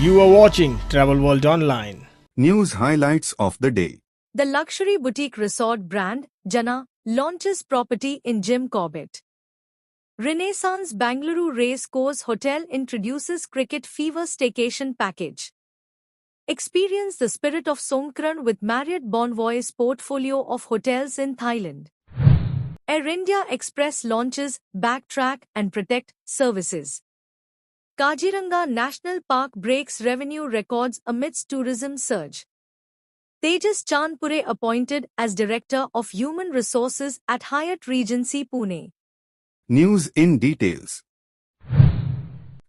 You are watching Travel World Online. News highlights of the day. The luxury boutique resort brand, Jana, launches property in Jim Corbett. Renaissance Bangalore Race Course Hotel introduces Cricket Fever Staycation Package. Experience the spirit of Songkran with Marriott Bonvoy's portfolio of hotels in Thailand. Air India Express launches Backtrack and Protect services. Kaziranga National Park breaks revenue records amidst tourism surge. Tejas Chandpure appointed as Director of Human Resources at Hyatt Regency Pune. News in details.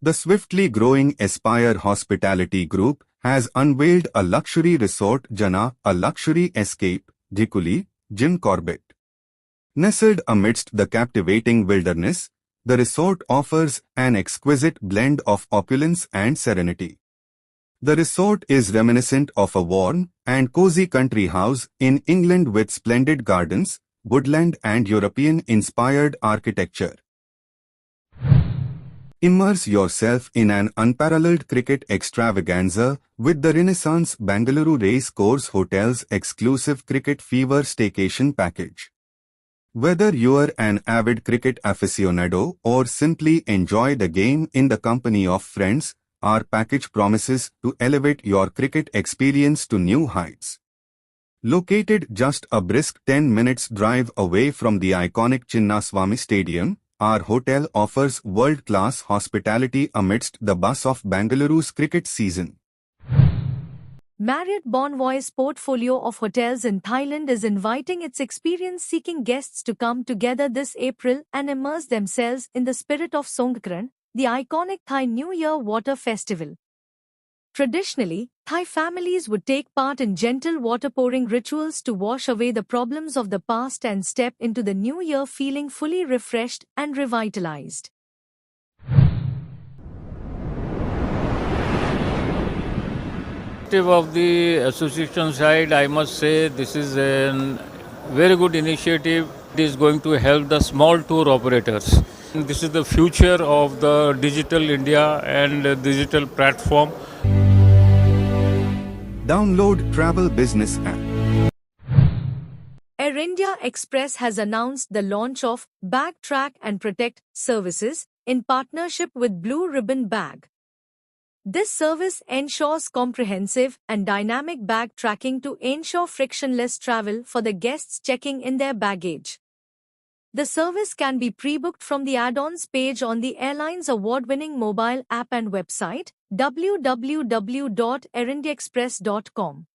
The swiftly growing Aspire Hospitality Group has unveiled a luxury resort Jana, a luxury escape, Dhikuli, Jim Corbett. Nestled amidst the captivating wilderness, the resort offers an exquisite blend of opulence and serenity. The resort is reminiscent of a warm and cozy country house in England with splendid gardens, woodland and European-inspired architecture. Immerse yourself in an unparalleled cricket extravaganza with the Renaissance Bangalore Race Course Hotel's exclusive Cricket Fever Staycation Package. Whether you're an avid cricket aficionado or simply enjoy the game in the company of friends, our package promises to elevate your cricket experience to new heights. Located just a brisk 10 minutes drive away from the iconic Chinnaswamy Stadium, our hotel offers world-class hospitality amidst the buzz of Bengaluru's cricket season. Marriott Bonvoy's portfolio of hotels in Thailand is inviting its experience-seeking guests to come together this April and immerse themselves in the spirit of Songkran, the iconic Thai New Year water festival. Traditionally, Thai families would take part in gentle water-pouring rituals to wash away the problems of the past and step into the new year feeling fully refreshed and revitalized. Of the association side, I must say this is a very good initiative. It is going to help the small tour operators. This is the future of the digital India and digital platform. Download Travel Business app. Air India Express has announced the launch of Backtrack and Protect services in partnership with Blue Ribbon Bag. This service ensures comprehensive and dynamic bag tracking to ensure frictionless travel for the guests checking in their baggage. The service can be pre-booked from the add-ons page on the airline's award-winning mobile app and website, www.airindiaexpress.com.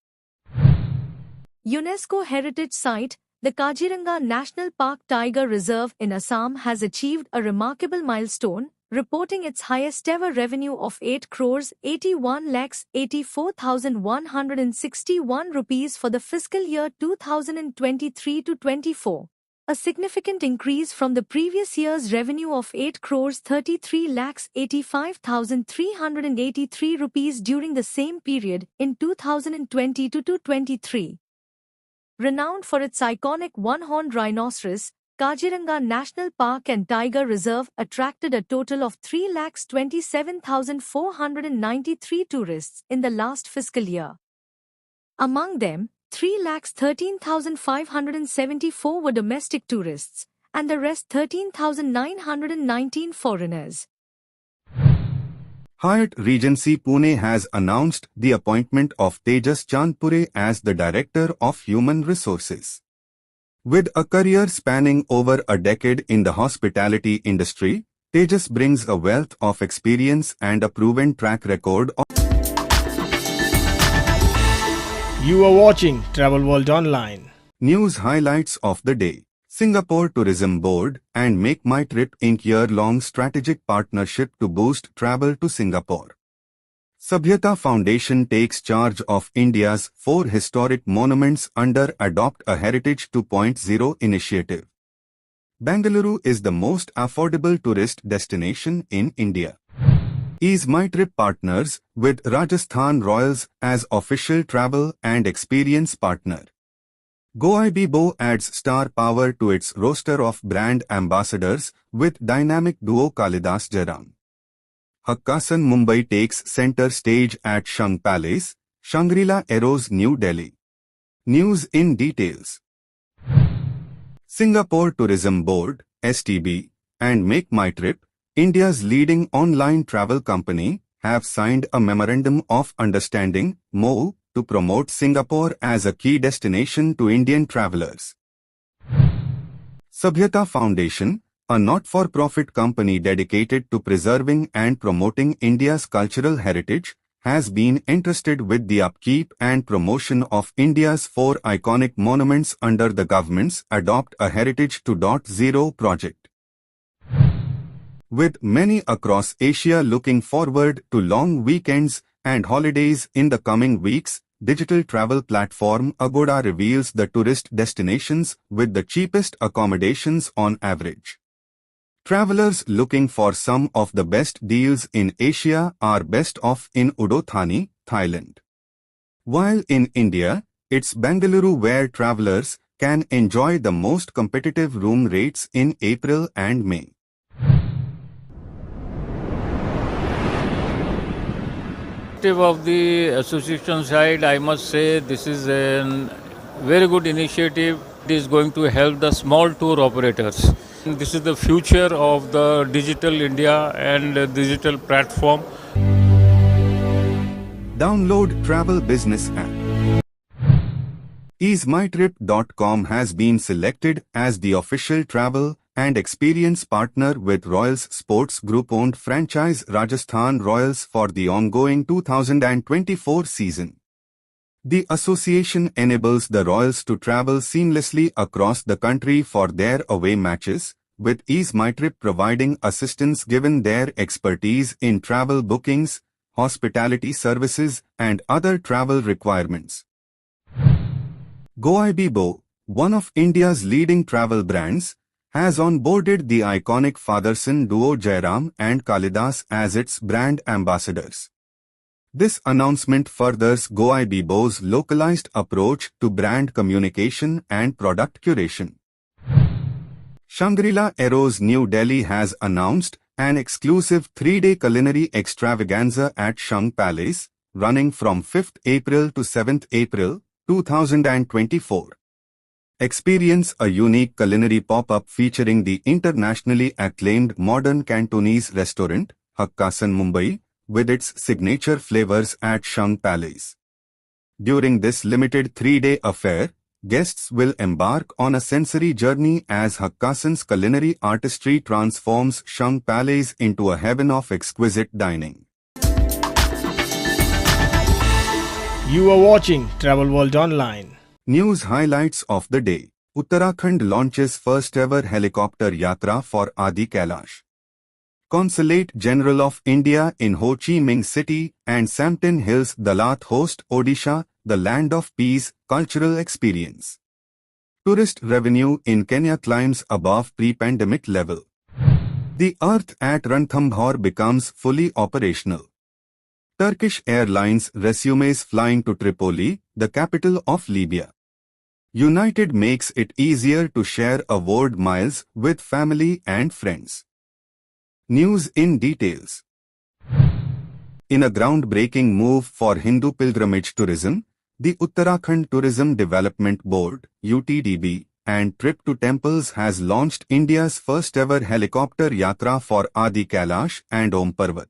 UNESCO Heritage Site, the Kaziranga National Park Tiger Reserve in Assam has achieved a remarkable milestone, reporting its highest-ever revenue of 8 crores 81 lakhs 84,161 rupees for the fiscal year 2023-24. A significant increase from the previous year's revenue of 8 crores 33 lakhs 85,383 rupees during the same period in 2022-23. Renowned for its iconic one-horned rhinoceros, Kaziranga National Park and Tiger Reserve attracted a total of 3,27,493 tourists in the last fiscal year. Among them, 3,13,574 were domestic tourists, and the rest 13,919 foreigners. Hyatt Regency Pune has announced the appointment of Tejas Chandpure as the Director of Human Resources. With a career spanning over a decade in the hospitality industry, Tejas brings a wealth of experience and a proven track record of. You are watching Travel World Online. News highlights of the day. Singapore Tourism Board and Make My Trip Inc. year-long strategic partnership to boost travel to Singapore. Sabhyata Foundation takes charge of India's 4 historic monuments under Adopt a Heritage 2.0 initiative. Bengaluru is the most affordable tourist destination in India. Ease My Trip partners with Rajasthan Royals as official travel and experience partner. Goibibo adds star power to its roster of brand ambassadors with dynamic duo Kalidas Jaram. Hakkasan Mumbai takes center stage at Shang Palace, Shangri-La Aeros New Delhi. News in details. Singapore Tourism Board, STB, and Make My Trip, India's leading online travel company, have signed a Memorandum of Understanding, MoU, to promote Singapore as a key destination to Indian travelers. Sabhyata Foundation, a not-for-profit company dedicated to preserving and promoting India's cultural heritage, has been entrusted with the upkeep and promotion of India's 4 iconic monuments under the government's Adopt a Heritage 2.0 project. With many across Asia looking forward to long weekends and holidays in the coming weeks, digital travel platform Agoda reveals the tourist destinations with the cheapest accommodations on average. Travelers looking for some of the best deals in Asia are best off in Udothani, Thailand. While in India, it's Bengaluru where travelers can enjoy the most competitive room rates in April and May. Of the association side, I must say this is a very good initiative. It is going to help the small tour operators. This is the future of the digital India and digital platform. Download Travel Business app. EaseMyTrip.com has been selected as the official travel and experience partner with Royals Sports Group-owned franchise Rajasthan Royals for the ongoing 2024 season. The association enables the Royals to travel seamlessly across the country for their away matches, with EaseMyTrip providing assistance given their expertise in travel bookings, hospitality services, and other travel requirements. Goibibo, one of India's leading travel brands, has onboarded the iconic father-son duo Jairam and Kalidas as its brand ambassadors. This announcement furthers Goibibo's localized approach to brand communication and product curation. Shangri-La Aeros New Delhi has announced an exclusive 3-day culinary extravaganza at Shang Palace, running from 5th April to 7th April, 2024. Experience a unique culinary pop-up featuring the internationally acclaimed modern Cantonese restaurant, Hakkasan Mumbai, with its signature flavors at Shang Palace. During this limited 3-day affair, guests will embark on a sensory journey as Hakkasan's culinary artistry transforms Shang Palace into a heaven of exquisite dining. You are watching Travel World Online. News highlights of the day. Uttarakhand launches first ever helicopter yatra for Adi Kailash. Consulate General of India in Ho Chi Minh City and Sampton Hills Dalat host Odisha, the land of peace, cultural experience. Tourist revenue in Kenya climbs above pre-pandemic level. The Earth at Ranthambore becomes fully operational. Turkish Airlines resumes flying to Tripoli, the capital of Libya. United makes it easier to share award miles with family and friends. News in details. In a groundbreaking move for Hindu pilgrimage tourism, the Uttarakhand Tourism Development Board, UTDB, and Trip to Temples has launched India's first ever helicopter yatra for Adi Kailash and Om Parvat.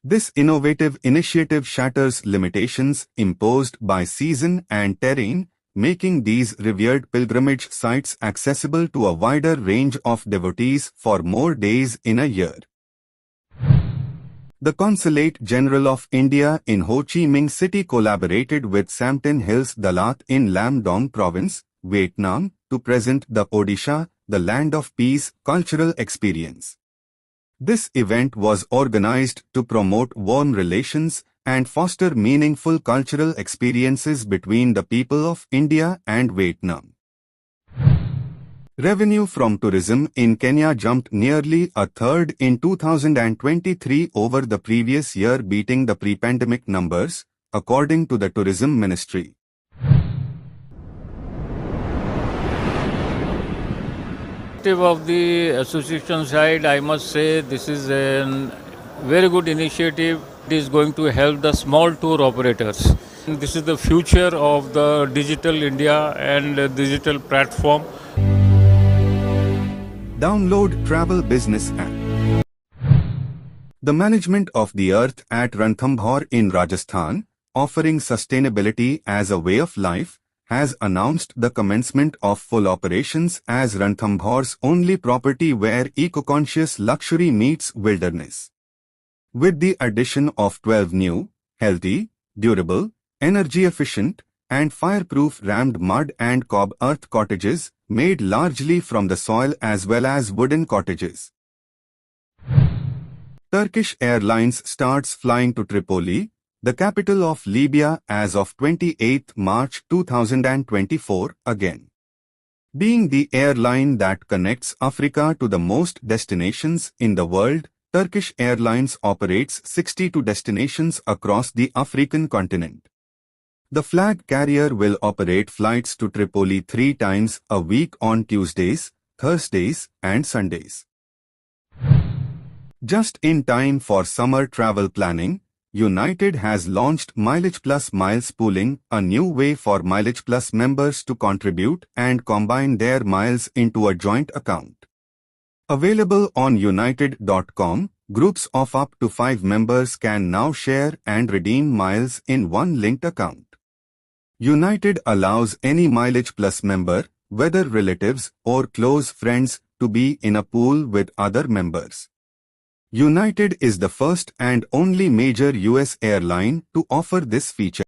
This innovative initiative shatters limitations imposed by season and terrain, making these revered pilgrimage sites accessible to a wider range of devotees for more days in a year. The Consulate General of India in Ho Chi Minh City collaborated with Sampton Hills Dalat in Lam Dong Province, Vietnam, to present the Odisha, the land of peace, cultural experience. This event was organized to promote warm relations and foster meaningful cultural experiences between the people of India and Vietnam. Revenue from tourism in Kenya jumped nearly a third in 2023 over the previous year, beating the pre-pandemic numbers, according to the Tourism Ministry. Of the association side, I must say this is a very good initiative. It is going to help the small tour operators. This is the future of the digital India and digital platform. Download Travel Business app. The management of the earth at Ranthambore in Rajasthan, offering sustainability as a way of life, has announced the commencement of full operations as Ranthambore's only property where eco-conscious luxury meets wilderness. With the addition of 12 new, healthy, durable, energy-efficient, and fireproof rammed mud and cob earth cottages made largely from the soil as well as wooden cottages. Turkish Airlines starts flying to Tripoli, the capital of Libya, as of 28 March 2024 again. Being the airline that connects Africa to the most destinations in the world, Turkish Airlines operates 62 destinations across the African continent. The flag carrier will operate flights to Tripoli 3 times a week on Tuesdays, Thursdays, and Sundays. Just in time for summer travel planning, United has launched Mileage Plus Miles Pooling, a new way for Mileage Plus members to contribute and combine their miles into a joint account. Available on United.com, groups of up to 5 members can now share and redeem miles in one linked account. United allows any Mileage Plus member, whether relatives or close friends, to be in a pool with other members. United is the first and only major US airline to offer this feature.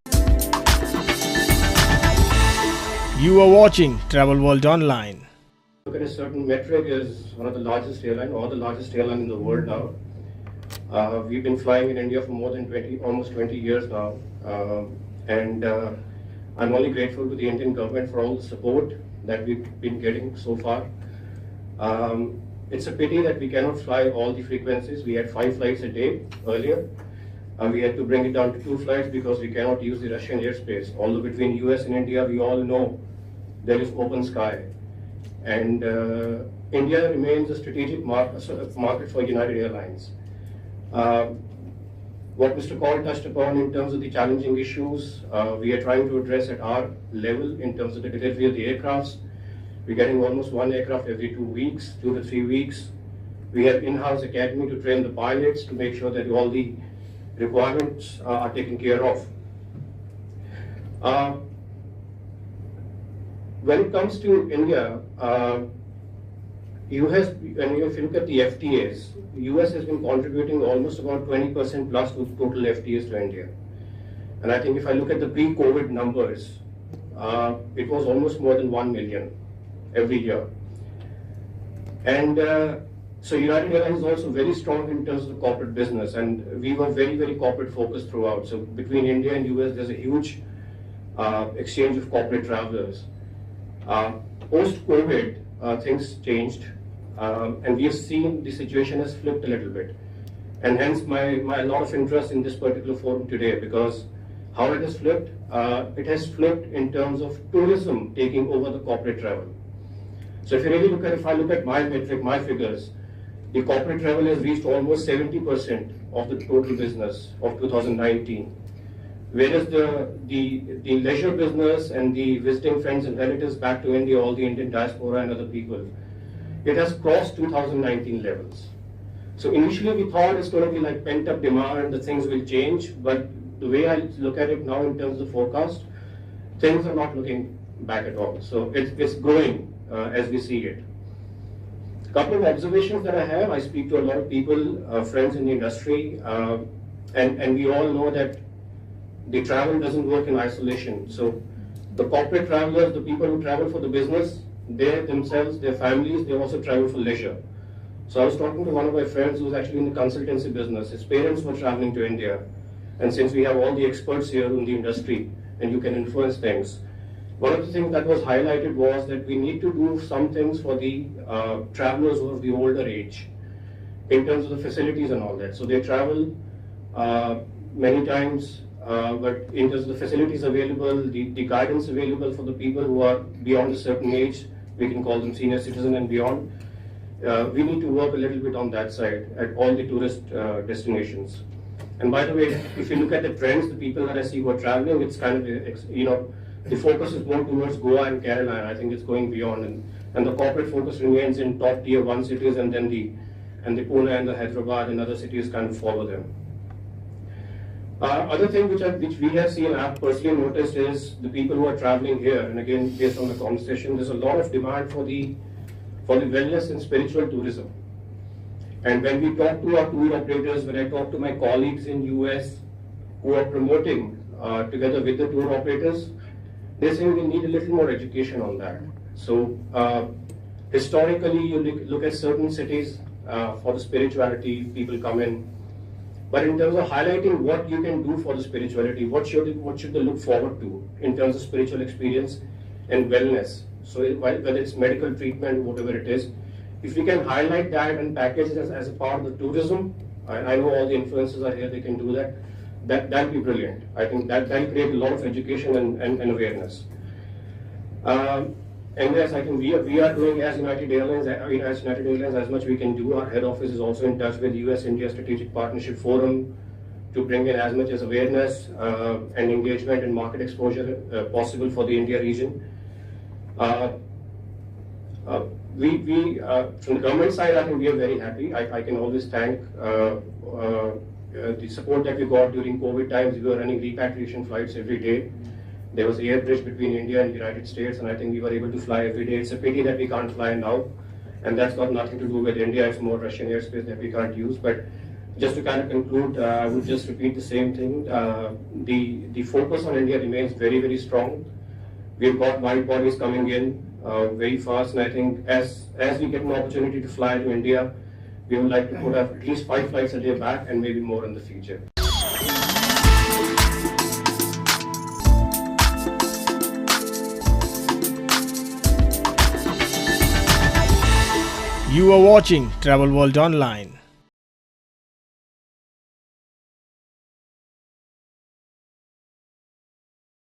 You are watching Travel World Online. Look at a certain metric is one of the largest airline or the largest airline in the world now. We've been flying in India for more than almost 20 years now. I'm only grateful to the Indian government for all the support that we've been getting so far. It's a pity that we cannot fly all the frequencies. We had 5 flights a day earlier. We had to bring it down to 2 flights because we cannot use the Russian airspace. Although between US and India, we all know there is open sky. And India remains a strategic market for United Airlines. What Mr. Kaul touched upon in terms of the challenging issues, we are trying to address at our level in terms of the delivery of the aircrafts. We're getting almost 1 aircraft every 2 weeks, 2 to 3 weeks. We have in-house academy to train the pilots to make sure that all the requirements are taken care of. When it comes to India, US, and if you look at the FTAs, US has been contributing almost about 20% plus to total FTAs to India. And I think if I look at the pre-COVID numbers, it was almost more than 1 million every year. And so United Airlines is also very strong in terms of the corporate business, and we were very, very corporate focused throughout. So between India and US, there's a huge exchange of corporate travelers. Post-COVID, things changed, and we have seen the situation has flipped a little bit. And hence my lot of interest in this particular forum today, because how it has flipped? It has flipped in terms of tourism taking over the corporate travel. So if you really look at, if I look at my metric, my figures, the corporate travel has reached almost 70% of the total business of 2019. Whereas the leisure business and the visiting friends and relatives back to India, all the Indian diaspora and other people, it has crossed 2019 levels. So initially we thought it's going to be like pent-up demand, the things will change, but the way I look at it now in terms of the forecast, things are not looking back at all. So it's growing as we see it. A couple of observations that I have, I speak to a lot of people, friends in the industry, and we all know that the travel doesn't work in isolation. So the corporate travelers, the people who travel for the business, they themselves, their families, they also travel for leisure. So I was talking to one of my friends who's actually in the consultancy business. His parents were traveling to India. And since we have all the experts here in the industry and you can influence things, one of the things that was highlighted was that we need to do some things for the travelers who are of the older age in terms of the facilities and all that. So they travel many times, but in terms of the facilities available, the guidance available for the people who are beyond a certain age, we can call them senior citizen and beyond, we need to work a little bit on that side at all the tourist destinations. And by the way, if you look at the trends, the people that I see who are traveling, it's kind of, the focus is more towards Goa and Kerala, and I think it's going beyond. And the corporate focus remains in top tier 1 cities, and then the Pune and the Hyderabad and other cities kind of follow them. Other thing which we have seen, I've personally noticed, is the people who are traveling here, and again, based on the conversation, there's a lot of demand for the wellness and spiritual tourism. And when we talk to our tour operators, when I talk to my colleagues in US who are promoting together with the tour operators, they're saying we need a little more education on that. So historically, you look at certain cities for the spirituality, people come in. But in terms of highlighting what you can do for the spirituality, what should they look forward to in terms of spiritual experience and wellness? So whether it's medical treatment, whatever it is, if we can highlight that and package it as a part of the tourism, I know all the influencers are here, they can do that, that'll be brilliant. I think that'll create a lot of education and awareness. And yes, I think we are doing as United Airlines, as much we can do. Our head office is also in touch with the US-India Strategic Partnership Forum to bring in as much as awareness and engagement and market exposure possible for the India region. We from the government side, I think we are very happy. I can always thank the support that we got during COVID times. We were running repatriation flights every day. There was air bridge between India and the United States, and I think we were able to fly every day. It's a pity that we can't fly now, and that's got nothing to do with India. It's more Russian airspace that we can't use. But just to kind of conclude, I would just repeat the same thing. The focus on India remains very, very strong. We've got wide bodies coming in very fast, and I think as we get an opportunity to fly to India, we would like to put up at least 5 flights a day back, and maybe more in the future. You are watching Travel World Online.